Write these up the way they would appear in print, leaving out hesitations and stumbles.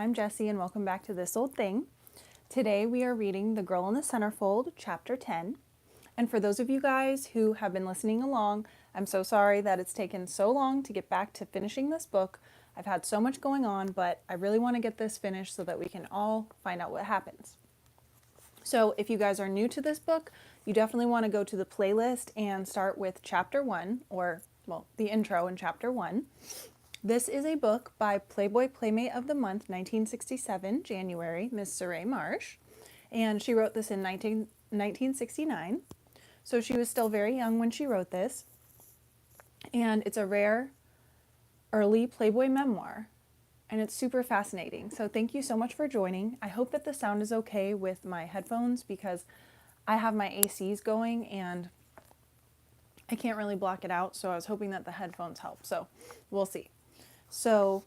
I'm Jessie and welcome back to This Old Thing. Today we are reading The Girl in the Centerfold, Chapter 10. And for those of you guys who have been listening along, I'm so sorry that it's taken so long to get back to finishing this book. I've had so much going on, but I really want to get this finished so that we can all find out what happens. So if you guys are new to this book, you definitely want to go to the playlist and start with Chapter 1, or, well, the intro in Chapter 1. This is a book by Playboy Playmate of the Month, 1967, January, Miss Marsh. And she wrote this in 1969. So she was still very young when she wrote this. And it's a rare, early Playboy memoir. And it's super fascinating. So thank you so much for joining. I hope that the sound is okay with my headphones because I have my ACs going and I can't really block it out. So I was hoping that the headphones help. So we'll see. So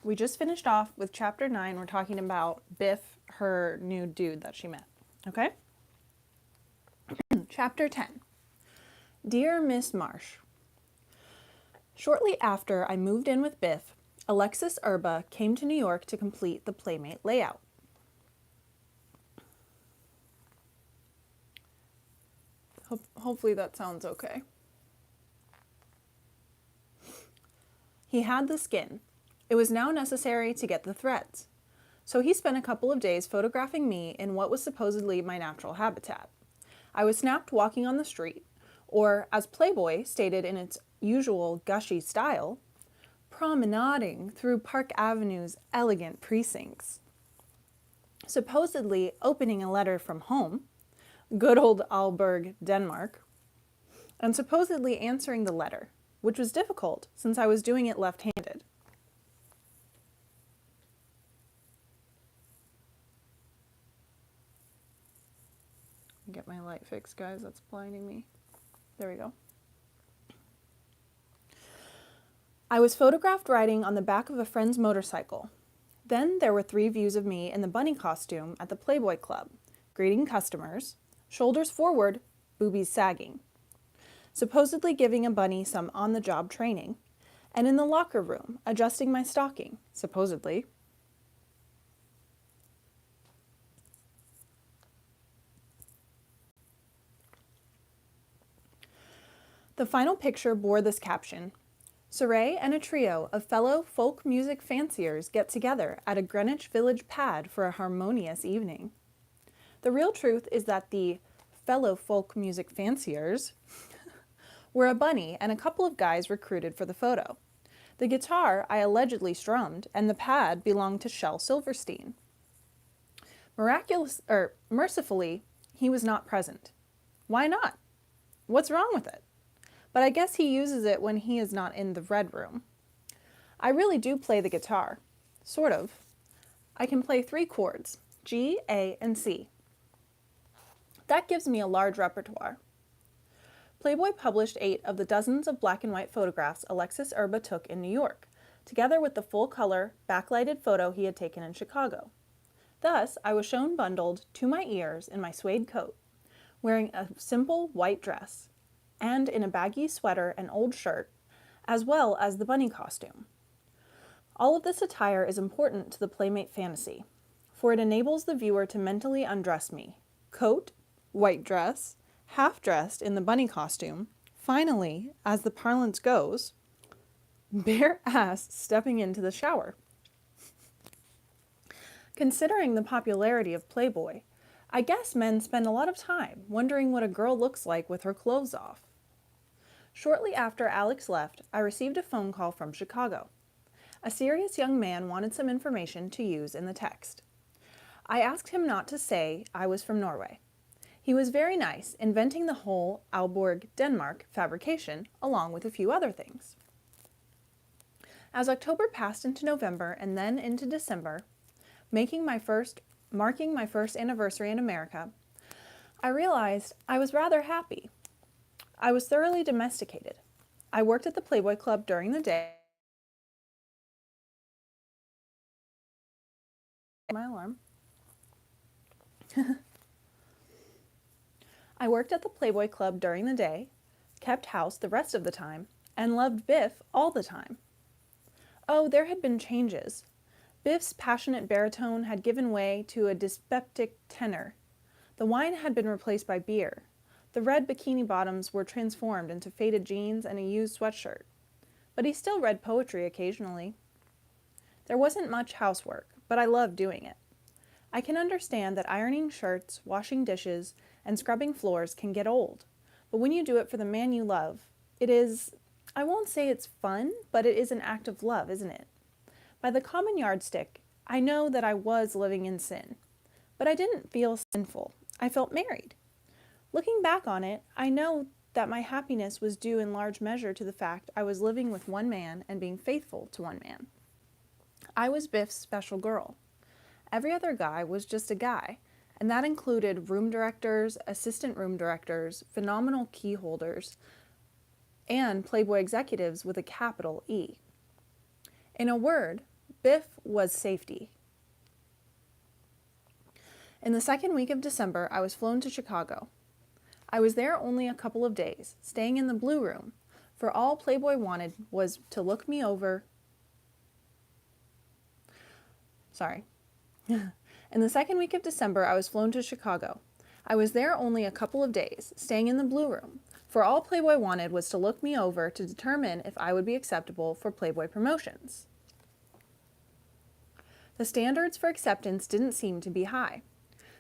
we just finished off with Chapter 9. We're talking about Biff, her new dude that she met. Okay? Chapter 10. Dear Miss Marshe, shortly after I moved in with Biff, Alexis Urba came to New York to complete the Playmate layout. Hopefully that sounds okay. He had the skin. It was now necessary to get the threads. So he spent a couple of days photographing me in what was supposedly my natural habitat. I was snapped walking on the street, or as Playboy stated in its usual gushy style, promenading through Park Avenue's elegant precincts. Supposedly opening a letter from home, good old Aalborg, Denmark, and supposedly answering the letter, which was difficult since I was doing it left-handed. Get my light fixed, guys. That's blinding me. There we go. I was photographed riding on the back of a friend's motorcycle. Then there were 3 views of me in the bunny costume at the Playboy Club, greeting customers, shoulders forward, boobies sagging, supposedly giving a bunny some on-the-job training, and in the locker room, adjusting my stocking, supposedly. The final picture bore this caption: Surrey and a trio of fellow folk music fanciers get together at a Greenwich Village pad for a harmonious evening. The real truth is that the fellow folk music fanciers were a bunny and a couple of guys recruited for the photo. The guitar I allegedly strummed, and the pad belonged to Shel Silverstein. Mercifully, he was not present. Why not? What's wrong with it? But I guess he uses it when he is not in the red room. I really do play the guitar. Sort of. I can play 3 chords, G, A, and C. That gives me a large repertoire. Playboy published 8 of the dozens of black and white photographs Alexis Urba took in New York, together with the full-color, backlighted photo he had taken in Chicago. Thus, I was shown bundled to my ears in my suede coat, wearing a simple white dress, and in a baggy sweater and old shirt, as well as the bunny costume. All of this attire is important to the Playmate fantasy, for it enables the viewer to mentally undress me. Coat, white dress, half-dressed in the bunny costume, finally, as the parlance goes, bare ass stepping into the shower. Considering the popularity of Playboy, I guess men spend a lot of time wondering what a girl looks like with her clothes off. Shortly after Alex left, I received a phone call from Chicago. A serious young man wanted some information to use in the text. I asked him not to say I was from Norway. He was very nice, inventing the whole Aalborg, Denmark fabrication, along with a few other things. As October passed into November and then into December, marking my first anniversary in America, I realized I was rather happy. I was thoroughly domesticated. I worked at the Playboy Club during the day. My alarm. I worked at the Playboy Club during the day, kept house the rest of the time, and loved Biff all the time. Oh, there had been changes. Biff's passionate baritone had given way to a dyspeptic tenor. The wine had been replaced by beer. The red bikini bottoms were transformed into faded jeans and a used sweatshirt. But he still read poetry occasionally. There wasn't much housework, but I loved doing it. I can understand that ironing shirts, washing dishes, and scrubbing floors can get old. But when you do it for the man you love, it is, I won't say it's fun, but it is an act of love, isn't it? By the common yardstick, I know that I was living in sin. But I didn't feel sinful. I felt married. Looking back on it, I know that my happiness was due in large measure to the fact I was living with one man and being faithful to one man. I was Biff's special girl. Every other guy was just a guy, and that included room directors, assistant room directors, phenomenal key holders, and Playboy executives with a capital E. In a word, Biff was safety. In the second week of December, I was flown to Chicago. I was there only a couple of days, staying in the Blue Room, for all Playboy wanted was to look me over. In the second week of December, I was flown to Chicago. I was there only a couple of days, staying in the Blue Room, for all Playboy wanted was to look me over to determine if I would be acceptable for Playboy promotions. The standards for acceptance didn't seem to be high.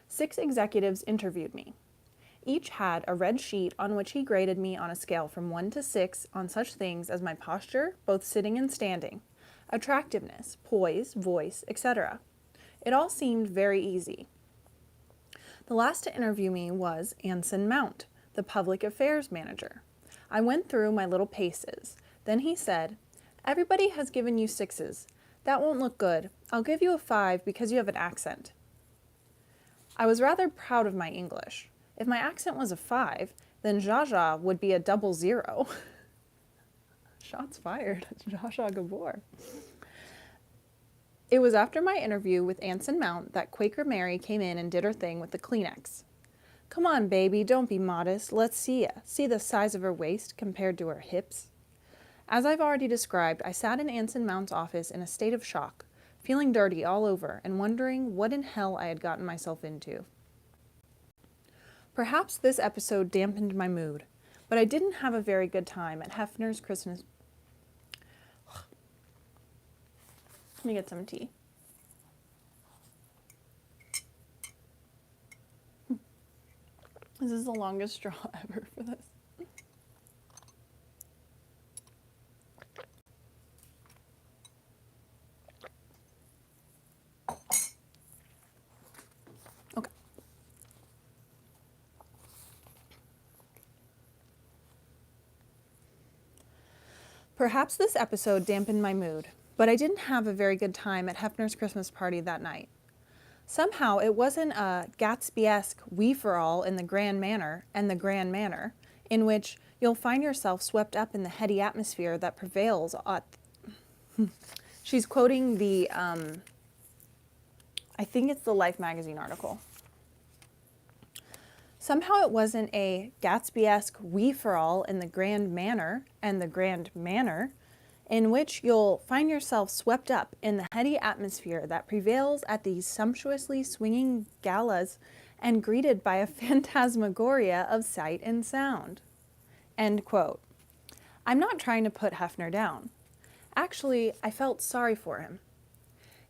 6 executives interviewed me. Each had a red sheet on which he graded me on a scale from 1 to 6 on such things as my posture, both sitting and standing, attractiveness, poise, voice, etc. It all seemed very easy. The last to interview me was Anson Mount, the public affairs manager. I went through my little paces. Then he said, "Everybody has given you 6s. That won't look good. I'll give you a 5 because you have an accent." I was rather proud of my English. If my accent was a 5, then Zsa Zsa would be a 00. Shots fired. Zsa Zsa Gabor. It was after my interview with Anson Mount that Quaker Mary came in and did her thing with the Kleenex. "Come on, baby, don't be modest. Let's see ya. See the size of her waist compared to her hips?" As I've already described, I sat in Anson Mount's office in a state of shock, feeling dirty all over and wondering what in hell I had gotten myself into. Perhaps this episode dampened my mood, but I didn't have a very good time at Hefner's Christmas. Let me get some tea. This is the longest straw ever for this. Okay. Perhaps this episode dampened my mood, but I didn't have a very good time at Hefner's Christmas party that night. Somehow it wasn't a Gatsby-esque we-for-all in the grand manner and the grand manner, in which you'll find yourself swept up in the heady atmosphere that prevails at... She's quoting the, I think it's the Life magazine article. Somehow it wasn't a Gatsby-esque we-for-all in the grand manner and the grand manner, in which you'll find yourself swept up in the heady atmosphere that prevails at these sumptuously swinging galas and greeted by a phantasmagoria of sight and sound. End quote. I'm not trying to put Hefner down. Actually, I felt sorry for him.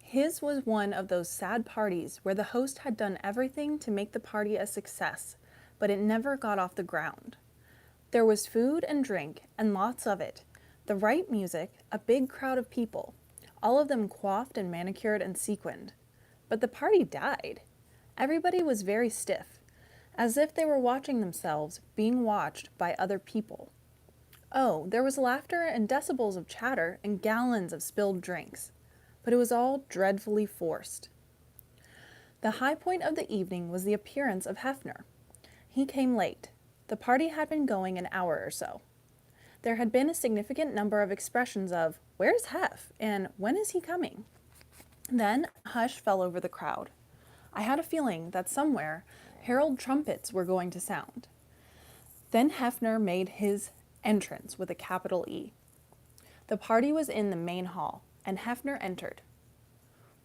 His was one of those sad parties where the host had done everything to make the party a success, but it never got off the ground. There was food and drink, and lots of it. The right music, a big crowd of people, all of them coiffed and manicured and sequined. But the party died. Everybody was very stiff, as if they were watching themselves being watched by other people. Oh, there was laughter and decibels of chatter and gallons of spilled drinks, but it was all dreadfully forced. The high point of the evening was the appearance of Hefner. He came late. The party had been going an hour or so. There had been a significant number of expressions of, "Where's Hef?" and "When is he coming?" Then a hush fell over the crowd. I had a feeling that somewhere herald trumpets were going to sound. Then Hefner made his entrance with a capital E. The party was in the main hall, and Hefner entered.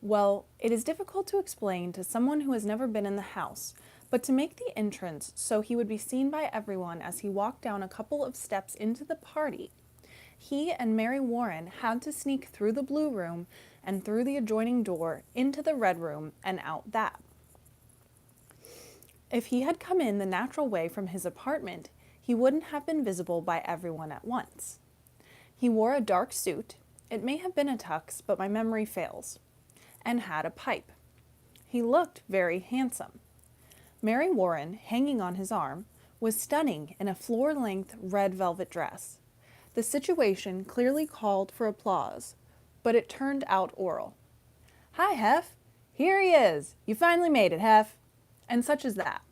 Well, it is difficult to explain to someone who has never been in the house, but to make the entrance so he would be seen by everyone as he walked down a couple of steps into the party, he and Mary Warren had to sneak through the blue room and through the adjoining door into the red room and out that. If he had come in the natural way from his apartment, he wouldn't have been visible by everyone at once. He wore a dark suit, it may have been a tux, but my memory fails, and had a pipe. He looked very handsome. Mary Warren, hanging on his arm, was stunning in a floor-length red velvet dress. The situation clearly called for applause, but it turned out oral. "Hi, Hef. Here he is. You finally made it, Hef." And such as that.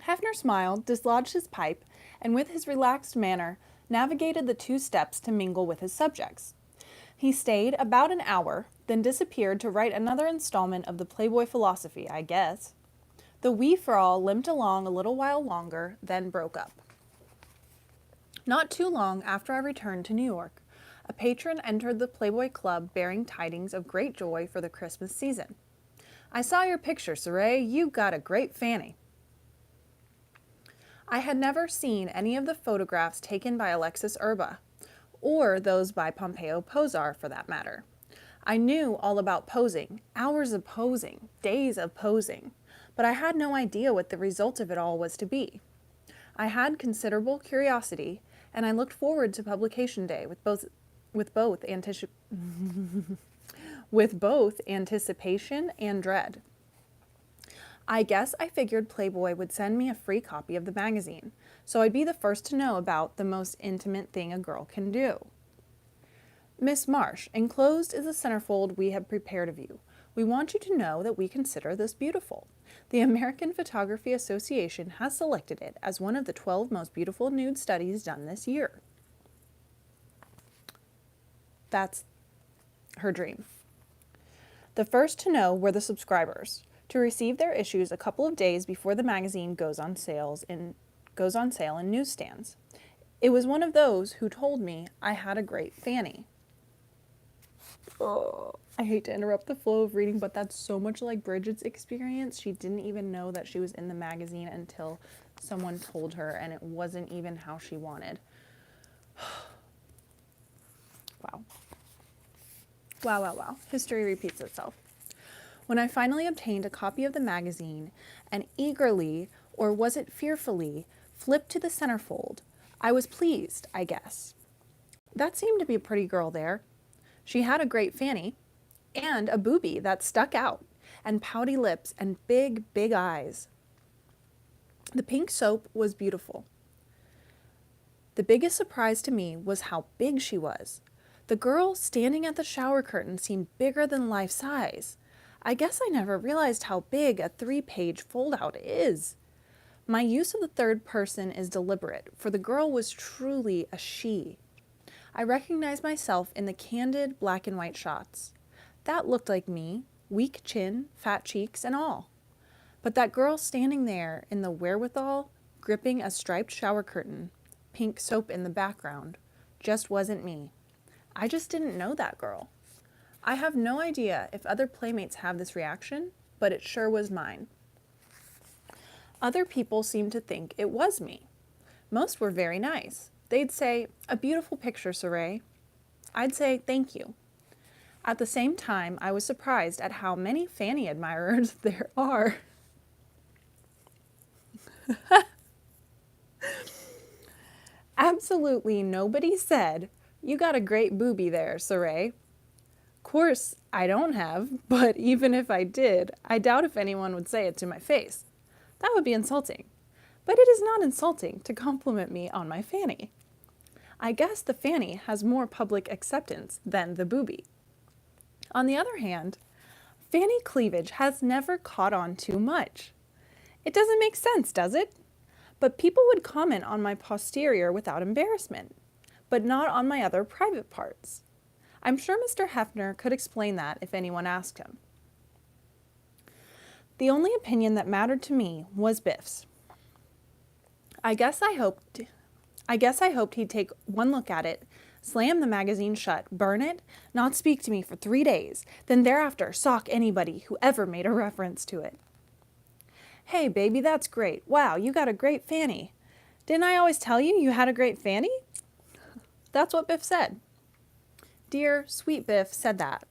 Hefner smiled, dislodged his pipe, and with his relaxed manner, navigated the 2 steps to mingle with his subjects. He stayed about an hour, then disappeared to write another installment of the Playboy philosophy, I guess. The wee frau limped along a little while longer, then broke up. Not too long after I returned to New York, a patron entered the Playboy Club bearing tidings of great joy for the Christmas season. "I saw your picture, Surrey. You got a great fanny." I had never seen any of the photographs taken by Alexis Urba, or those by Pompeo Posar for that matter. I knew all about posing, hours of posing, days of posing, but I had no idea what the result of it all was to be. I had considerable curiosity, and I looked forward to publication day with both anticipation and dread. I guess I figured Playboy would send me a free copy of the magazine, so I'd be the first to know about the most intimate thing a girl can do. "Miss Marshe, enclosed is the centerfold we have prepared of you. We want you to know that we consider this beautiful. The American Photography Association has selected it as one of the 12 most beautiful nude studies done this year." That's her dream. The first to know were the subscribers, to receive their issues a couple of days before the magazine goes on sale in newsstands. It was one of those who told me I had a great fanny. Oh, I hate to interrupt the flow of reading, but that's so much like Bridget's experience. She didn't even know that she was in the magazine until someone told her, and it wasn't even how she wanted. Wow. Wow, wow, wow. History repeats itself. When I finally obtained a copy of the magazine and eagerly, or was it fearfully, flipped to the centerfold, I was pleased, I guess. That seemed to be a pretty girl there. She had a great fanny, and a boobie that stuck out, and pouty lips and big, big eyes. The pink soap was beautiful. The biggest surprise to me was how big she was. The girl standing at the shower curtain seemed bigger than life size. I guess I never realized how big a 3-page fold-out is. My use of the third person is deliberate, for the girl was truly a she. I recognized myself in the candid black and white shots. That looked like me, weak chin, fat cheeks, and all. But that girl standing there in the wherewithal, gripping a striped shower curtain, pink soap in the background, just wasn't me. I just didn't know that girl. I have no idea if other playmates have this reaction, but it sure was mine. Other people seemed to think it was me. Most were very nice. They'd say, "A beautiful picture, Surrey." I'd say, "Thank you." At the same time, I was surprised at how many fanny admirers there are. Absolutely nobody said, "You got a great boobie there, Surrey." Course, I don't have, but even if I did, I doubt if anyone would say it to my face. That would be insulting. But it is not insulting to compliment me on my fanny. I guess the fanny has more public acceptance than the boobie. On the other hand, fanny cleavage has never caught on too much. It doesn't make sense, does it? But people would comment on my posterior without embarrassment, but not on my other private parts. I'm sure Mr. Hefner could explain that if anyone asked him. The only opinion that mattered to me was Biff's. I guess I hoped he'd take one look at it, Slam the magazine shut, burn it, not speak to me for 3 days, then thereafter sock anybody who ever made a reference to it. Hey, baby, that's great. Wow, you got a great fanny. Didn't I always tell you you had a great fanny? That's what Biff said. Dear, sweet Biff said that.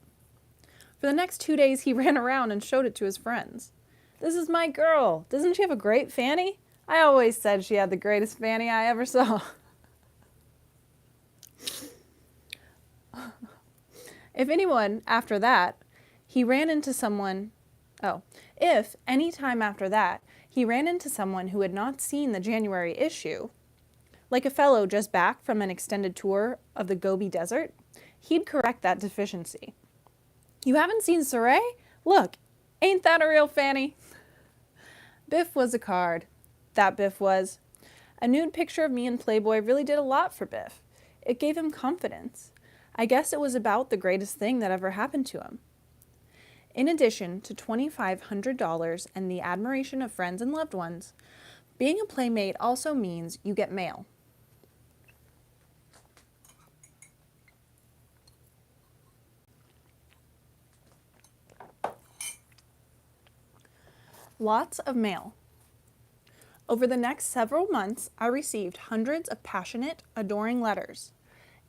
For the next 2 days, he ran around and showed it to his friends. This is my girl. Doesn't she have a great fanny? I always said she had the greatest fanny I ever saw. If any time after that, he ran into someone who had not seen the January issue, like a fellow just back from an extended tour of the Gobi Desert, he'd correct that deficiency. You haven't seen Surrey? Look, ain't that a real fanny? Biff was a card. That Biff was. A nude picture of me in Playboy really did a lot for Biff. It gave him confidence. I guess it was about the greatest thing that ever happened to him. In addition to $2,500 and the admiration of friends and loved ones, being a Playmate also means you get mail. Lots of mail. Over the next several months, I received hundreds of passionate, adoring letters.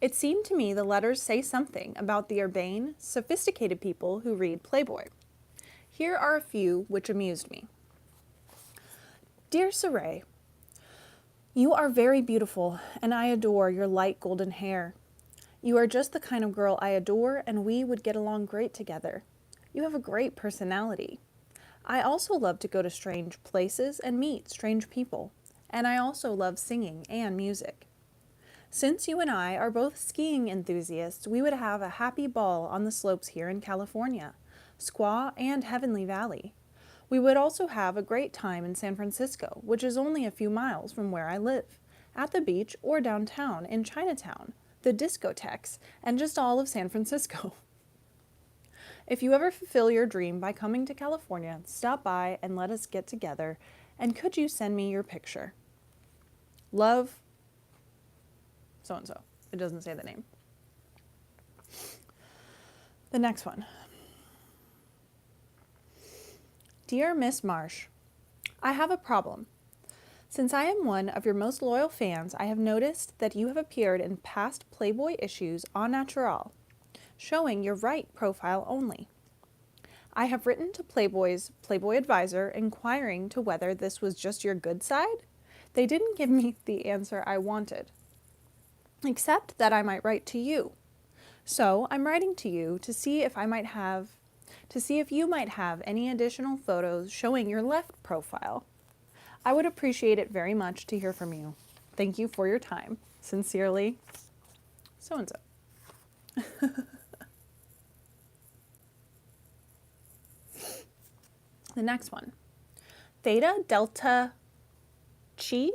It seemed to me the letters say something about the urbane, sophisticated people who read Playboy. Here are a few which amused me. Dear Surrey, you are very beautiful, and I adore your light golden hair. You are just the kind of girl I adore, and we would get along great together. You have a great personality. I also love to go to strange places and meet strange people, and I also love singing and music. Since you and I are both skiing enthusiasts, we would have a happy ball on the slopes here in California, Squaw and Heavenly Valley. We would also have a great time in San Francisco, which is only a few miles from where I live, at the beach or downtown in Chinatown, the discotheques, and just all of San Francisco. If you ever fulfill your dream by coming to California, stop by and let us get together, and could you send me your picture? Love, so-and-so. It doesn't say the name. The next one. Dear Miss Marshe, I have a problem. Since I am one of your most loyal fans, I have noticed that you have appeared in past Playboy issues en natural, showing your right profile only. I have written to Playboy's Playboy advisor inquiring to whether this was just your good side. They didn't give me the answer I wanted, except that I might write to you. So I'm writing to you to see if you might have any additional photos showing your left profile. I would appreciate it very much to hear from you. Thank you for your time. Sincerely, so-and-so. The next one. Theta Delta Chi?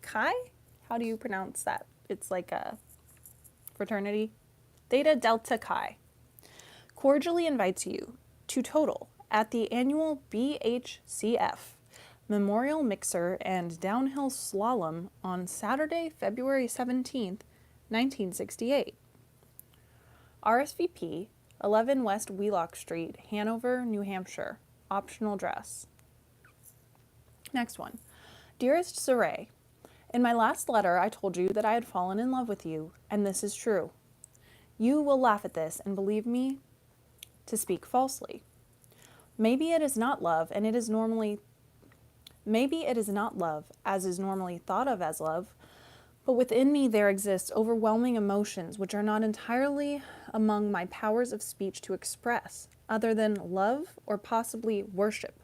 How do you pronounce that? It's like a fraternity. Theta Delta Chi cordially invites you to Total at the annual BHCF Memorial Mixer and Downhill Slalom on Saturday, February 17th, 1968. RSVP 11 West Wheelock Street, Hanover, New Hampshire. Optional dress. Next one. Dearest Surrey, in my last letter I told you that I had fallen in love with you, and this is true. You will laugh at this and believe me to speak falsely. Maybe it is not love, as is normally thought of as love, but within me there exists overwhelming emotions which are not entirely among my powers of speech to express, other than love or possibly worship.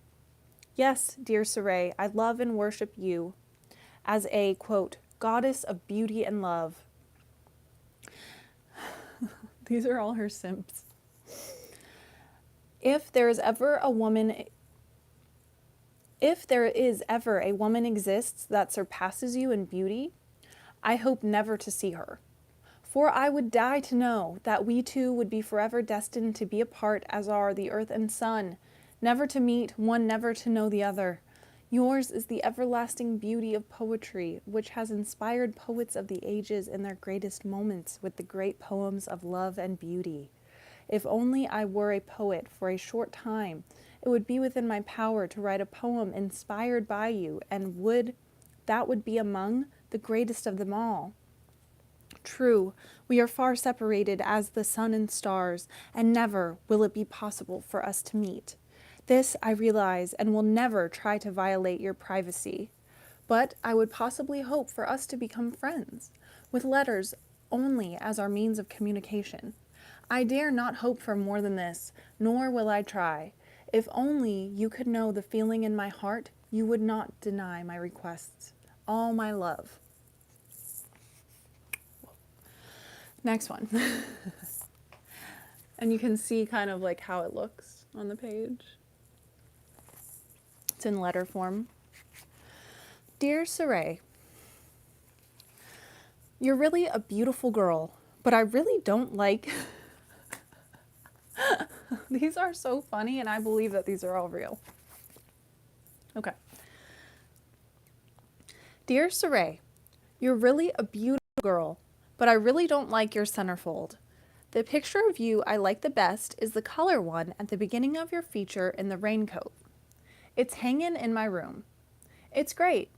Yes, dear Surrey, I love and worship you as a, quote, goddess of beauty and love. These are all her simps. If there is ever a woman exists that surpasses you in beauty, I hope never to see her. For I would die to know that we two would be forever destined to be apart as are the earth and sun, never to meet, one never to know the other. Yours is the everlasting beauty of poetry, which has inspired poets of the ages in their greatest moments with the great poems of love and beauty. If only I were a poet for a short time, it would be within my power to write a poem inspired by you, and that would be among the greatest of them all. True, we are far separated as the sun and stars, and never will it be possible for us to meet. This I realize and will never try to violate your privacy. But I would possibly hope for us to become friends, with letters only as our means of communication. I dare not hope for more than this, nor will I try. If only you could know the feeling in my heart, you would not deny my requests. All my love. Next one. And you can see kind of like how it looks on the page. It's in letter form. Dear Surrey, you're really a beautiful girl, but I really don't like... These are so funny, and I believe that these are all real. Okay. Dear Surrey, you're really a beautiful girl, but I really don't like your centerfold. The picture of you I like the best is the color one at the beginning of your feature in the raincoat. It's hanging in my room. It's great.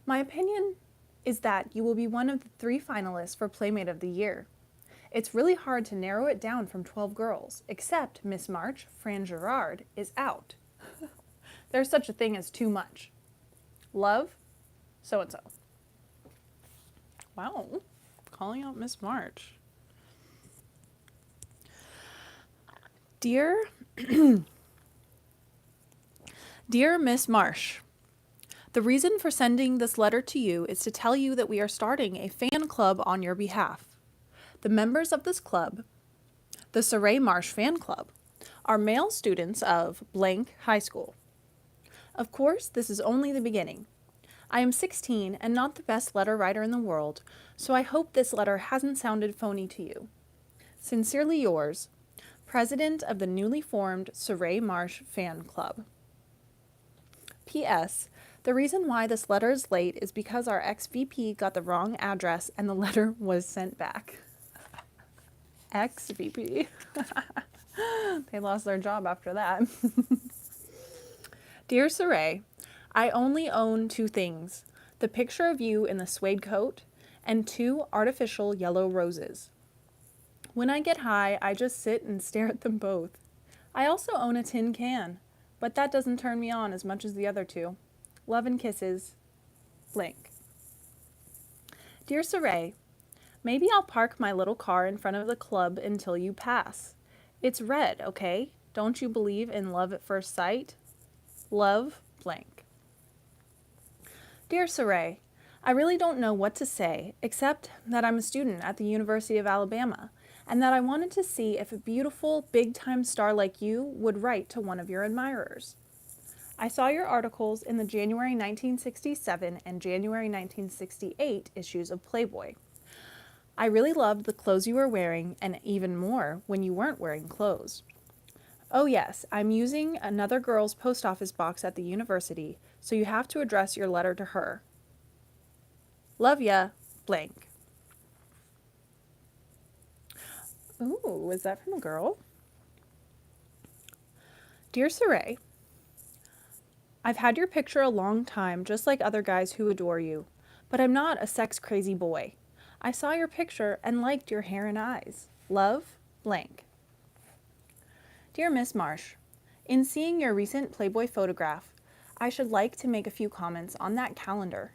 My opinion is that you will be one of the 3 finalists for Playmate of the Year. It's really hard to narrow it down from 12 girls, except Miss Marshe, Fran Gerard, is out. There's such a thing as too much. Love, so-and-so. Wow, calling out Miss Marshe. Dear, Dear Miss Marshe, the reason for sending this letter to you is to tell you that we are starting a fan club on your behalf. The members of this club, the Surrey Marsh Fan Club, are male students of blank high school. Of course, this is only the beginning. I am 16 and not the best letter writer in the world, so I hope this letter hasn't sounded phony to you. Sincerely yours, President of the newly formed Surrey Marsh Fan Club. P.S. The reason why this letter is late is because our ex-VP got the wrong address and the letter was sent back. Ex-VP. They lost their job after that. Dear Surrey, I only own 2 things, the picture of you in the suede coat and 2 artificial yellow roses. When I get high, I just sit and stare at them both. I also own a tin can, but that doesn't turn me on as much as the other 2. Love and kisses, blank. Dear Surrey, maybe I'll park my little car in front of the club until you pass. It's red, okay? Don't you believe in love at first sight? Love, blank. Dear Surrey, I really don't know what to say, except that I'm a student at the University of Alabama, and that I wanted to see if a beautiful, big-time star like you would write to one of your admirers. I saw your articles in the January 1967 and January 1968 issues of Playboy. I really loved the clothes you were wearing, and even more when you weren't wearing clothes. Oh yes, I'm using another girl's post office box at the university, so you have to address your letter to her. Love ya, blank. Ooh, is that from a girl? Dear Surrey, I've had your picture a long time, just like other guys who adore you, but I'm not a sex-crazy boy. I saw your picture and liked your hair and eyes. Love, blank. Dear Miss Marshe, in seeing your recent Playboy photograph, I should like to make a few comments on that calendar.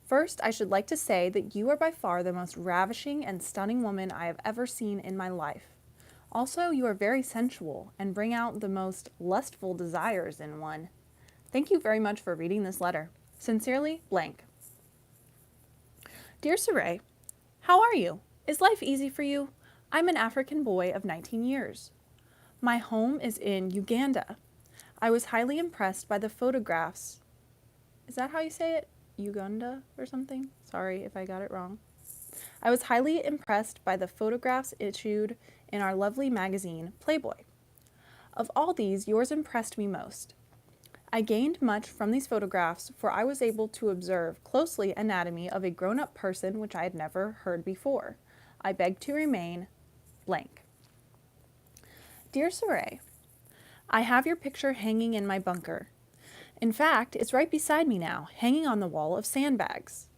First, I should like to say that you are by far the most ravishing and stunning woman I have ever seen in my life. Also, you are very sensual and bring out the most lustful desires in one. Thank you very much for reading this letter. Sincerely, blank. Dear Surrey, how are you? Is life easy for you? I'm an African boy of 19 years. My home is in Uganda. I was highly impressed by the photographs. Is that how you say it? Uganda or something? Sorry if I got it wrong. I was highly impressed by the photographs issued in our lovely magazine, Playboy. Of all these, yours impressed me most. I gained much from these photographs, for I was able to observe closely anatomy of a grown-up person which I had never heard before. I beg to remain blank. Dear Surrey, I have your picture hanging in my bunker. In fact, it's right beside me now, hanging on the wall of sandbags.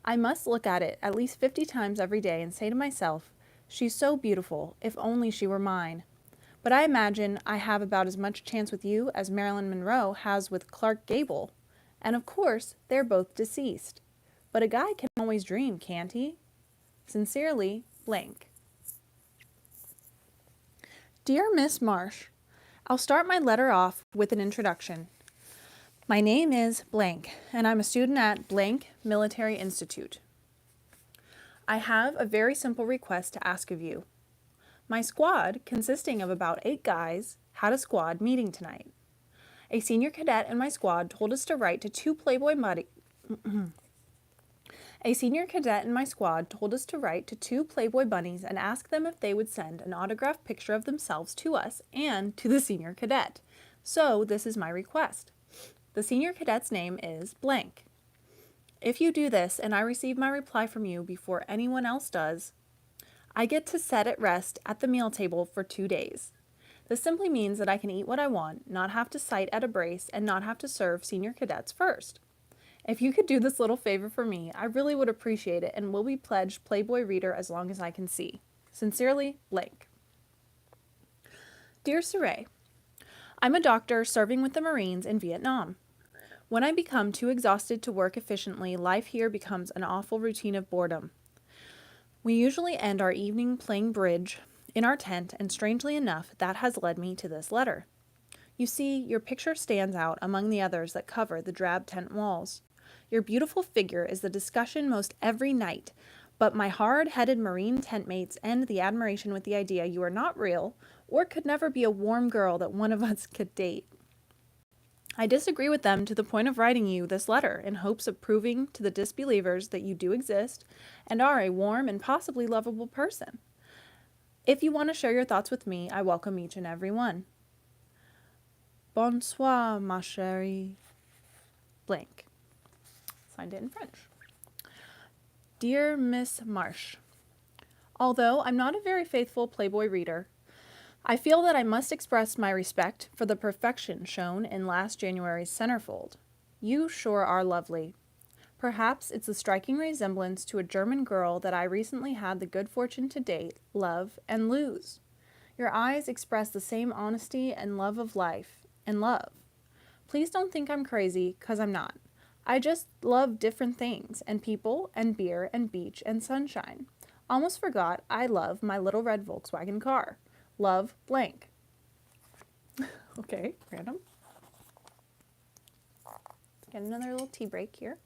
I must look at it at least 50 times every day and say to myself, she's so beautiful, if only she were mine. But I imagine I have about as much chance with you as Marilyn Monroe has with Clark Gable. And of course, they're both deceased. But a guy can always dream, can't he? Sincerely, blank. Dear Miss Marshe, I'll start my letter off with an introduction. My name is blank, and I'm a student at blank Military Institute. I have a very simple request to ask of you. My squad, consisting of about 8 guys, had a squad meeting tonight. A senior cadet in my squad told us to write to 2 Playboy bunnies and ask them if they would send an autographed picture of themselves to us and to the senior cadet. So this is my request. The senior cadet's name is blank. If you do this and I receive my reply from you before anyone else does, I get to set at rest at the meal table for 2 days. This simply means that I can eat what I want, not have to sight at a brace, and not have to serve senior cadets first. If you could do this little favor for me, I really would appreciate it and will be pledged Playboy reader as long as I can see. Sincerely, blank. Dear Surrey, I'm a doctor serving with the Marines in Vietnam. When I become too exhausted to work efficiently, life here becomes an awful routine of boredom. We usually end our evening playing bridge in our tent, and strangely enough, that has led me to this letter. You see, your picture stands out among the others that cover the drab tent walls. Your beautiful figure is the discussion most every night, but my hard-headed Marine tent mates end the admiration with the idea you are not real, or could never be a warm girl that one of us could date. I disagree with them to the point of writing you this letter in hopes of proving to the disbelievers that you do exist and are a warm and possibly lovable person. If you want to share your thoughts with me, I welcome each and every one. Bonsoir, ma chérie. Blank. Signed it in French. Dear Miss Marshe, although I'm not a very faithful Playboy reader, I feel that I must express my respect for the perfection shown in last January's Centerfold. You sure are lovely. Perhaps it's a striking resemblance to a German girl that I recently had the good fortune to date, love, and lose. Your eyes express the same honesty and love of life and love. Please don't think I'm crazy, 'cause I'm not. I just love different things, and people, and beer, and beach, and sunshine. Almost forgot I love my little red Volkswagen car. Love, blank. Okay, random. Let's get another little tea break here.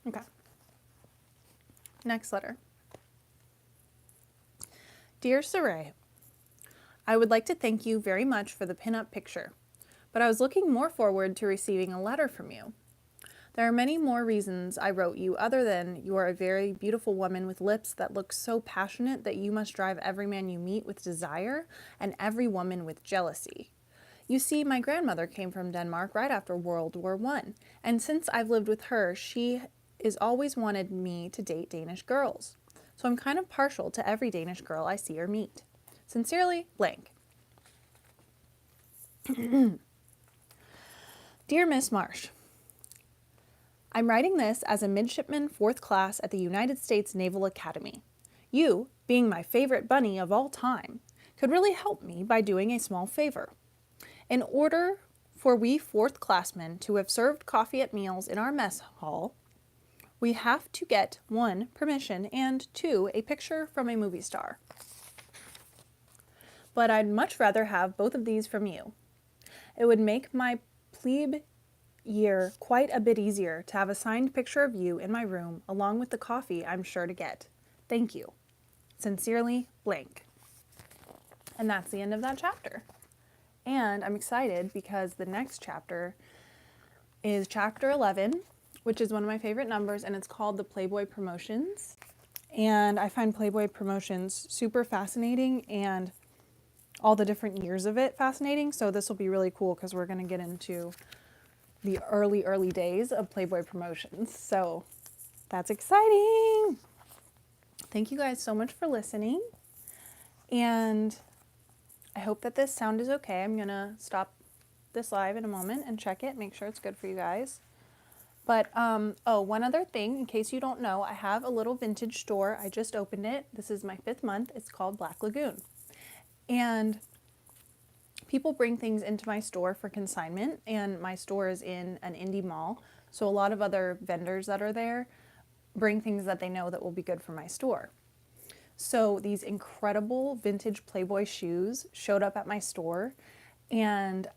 Okay. Next letter. Dear Surrey, I would like to thank you very much for the pin-up picture, but I was looking more forward to receiving a letter from you. There are many more reasons I wrote you other than you are a very beautiful woman with lips that look so passionate that you must drive every man you meet with desire and every woman with jealousy. You see, my grandmother came from Denmark right after World War I, and since I've lived with her, she has always wanted me to date Danish girls. So I'm kind of partial to every Danish girl I see or meet. Sincerely, blank. Dear Miss Marshe, I'm writing this as a midshipman 4th class at the United States Naval Academy. You, being my favorite bunny of all time, could really help me by doing a small favor. In order for we 4th classmen to have served coffee at meals in our mess hall, we have to get 1, permission, and 2, a picture from a movie star. But I'd much rather have both of these from you. It would make my plebe year quite a bit easier to have a signed picture of you in my room along with the coffee I'm sure to get. Thank you. Sincerely, blank. And that's the end of that chapter. And I'm excited because the next chapter is chapter 11, which is one of my favorite numbers, and it's called the Playboy Promotions. And I find Playboy Promotions super fascinating and all the different years of it fascinating. So this will be really cool because we're going to get into the early days of Playboy Promotions. So that's exciting. Thank you guys so much for listening. And I hope that this sound is okay. I'm going to stop this live in a moment and check it, make sure it's good for you guys. But, oh, one other thing, in case you don't know, I have a little vintage store. I just opened it. This is my 5th month. It's called Black Lagoon. And people bring things into my store for consignment, and my store is in an indie mall. So a lot of other vendors that are there bring things that they know that will be good for my store. So these incredible vintage Playboy shoes showed up at my store, and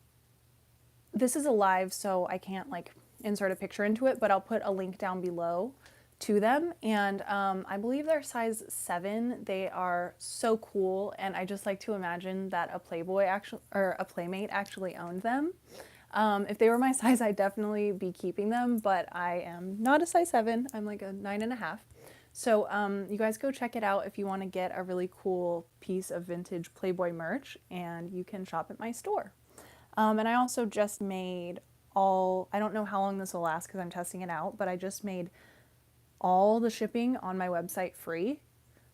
this is a live, so I can't like insert a picture into it, but I'll put a link down below to them. And I believe they're size 7. They are so cool, and I just like to imagine that a Playboy actually, or a Playmate actually owned them. If they were my size, I'd definitely be keeping them, but I am not a size 7. I'm like a 9.5. So you guys go check it out if you want to get a really cool piece of vintage Playboy merch, and you can shop at my store. And I also just made I don't know how long this will last because I'm testing it out, but I just made all the shipping on my website free.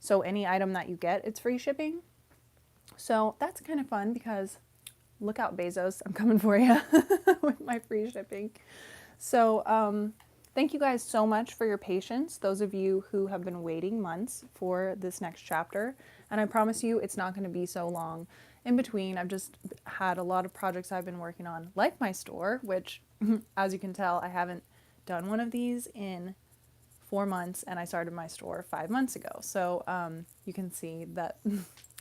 So any item that you get, it's free shipping. So that's kind of fun because look out, Bezos, I'm coming for you with my free shipping. So thank you guys so much for your patience, those of you who have been waiting months for this next chapter. And I promise you it's not going to be so long. In between, I've just had a lot of projects I've been working on, like my store, which, as you can tell, I haven't done one of these in 4 months, and I started my store 5 months ago. So you can see that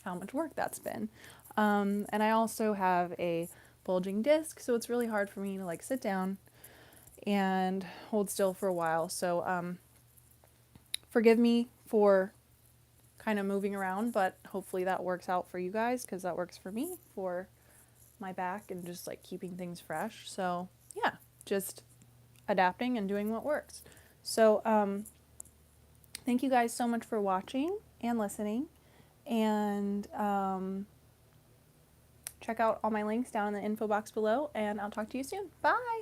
how much work that's been. And I also have a bulging disc, so it's really hard for me to like sit down and hold still for a while. So forgive me for kind of moving around, but hopefully that works out for you guys because that works for me for my back and just like keeping things fresh. So yeah, just adapting and doing what works. So thank you guys so much for watching and listening, and check out all my links down in the info box below, and I'll talk to you soon. Bye.